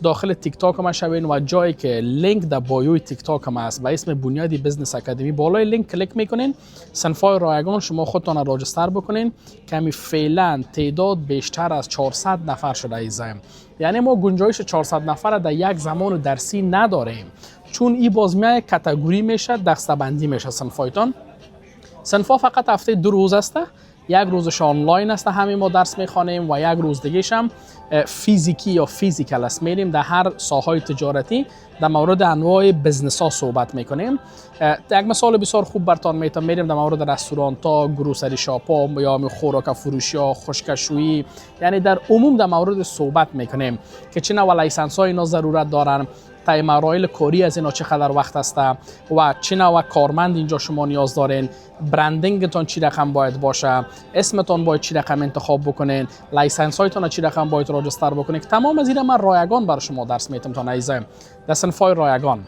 داخل تیک تاک ما شوین و جایی که لینک در بایوی تیک تاک هم است به اسم بنیادی بزنس اکادمی، بالای لینک کلیک میکنین، صنفای رایگان شما خودتان راجستر بکنین که می فعلا تعداد بیشتر از 400 نفر شده ایزایم. یعنی ما گنجایش 400 نفر در یک زمان درسی نداریم، چون این باز میای کاتگوری میشه، دسته‌بندی میشه صنفایتان. صنفا فقط هفته 2 روز است، یک روزش آنلاین است همین ما درس میخوانیم و یک روز دیگه‌ش هم فیزیکی یا فیزیکال است، میریم در هر ساحه تجارتی در مورد انواع بزنس ها صحبت میکنیم. یک مثال بسیار خوب براتون میتونم، میریم در مورد رستوران ها، گروسری شاپ ها یا خوراک فروشی ها، خشکشویی، یعنی در عموم در مورد صحبت میکنیم که چه نوع لایسنس های اینا ضرورت دارن، طی مراحل کاری از اینا چقدر وقت است و چه نوع کارمند اینجا شما نیاز دارین، برندینگتون چی رقم باید باشه، اسمتون باید چی رقم انتخاب بکنین، لایسنس هایتون چی رقم باید راجستر بکنین. تمام از اینا من رایگان برای شما درس میتم تا عزیزم در صنفای رایگان.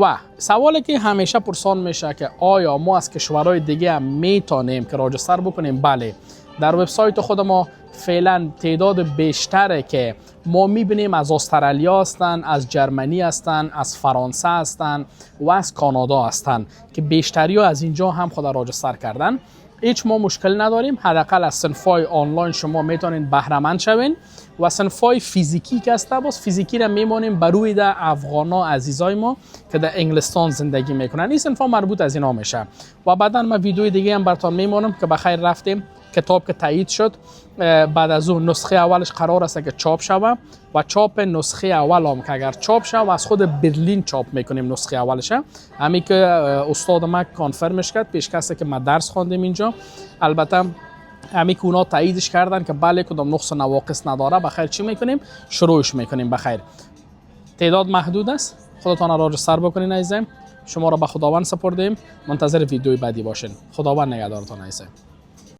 و سوالی که همیشه پرسان میشه که آیا ما از کشورهای دیگه هم میتونیم که راجستر بکنیم؟ بله، در وبسایت خود ما فعلا تعداد بیشتره که ما میبینیم از استرالیا هستن، از جرمنی هستن، از فرانسه هستن و از کانادا هستن که بیشتری ها از اینجا هم خود راجستر کردن. هیچ ما مشکل نداریم، حداقل از صنفای آنلاین شما میتونین بهره مند شوین و صنفای فیزیکی که است باز فیزیکی را میمونیم بروی در افغانا عزیزای ما که در انگلستان زندگی میکنن. این صنفا مربوط از اینا میشه و بعدا ما ویدیو دیگه هم براتون میمونم که بخیر رفتیم. کتاب که تایید شد، بعد از اون نسخه اولش قرار است که چاپ شوه و چاپ نسخه اول هم که اگر چاپ شوه از خود برلین چاپ میکنیم نسخه اولش. همین که استاد ما کانفرمش کرد پیش کسی که ما درس خواندیم اینجا، البته همین که اونا تاییدش کردن که بله کدام نقص و نواقص نداره، بخیر چی میکنیم؟ شروعش میکنیم. بخیر تعداد محدود است، خودتان را سر بکنین عزیزم. شما را به خداوند سپردیم، منتظر ویدیوی بعدی باشین. خداوند نگهدارتان عزیزم.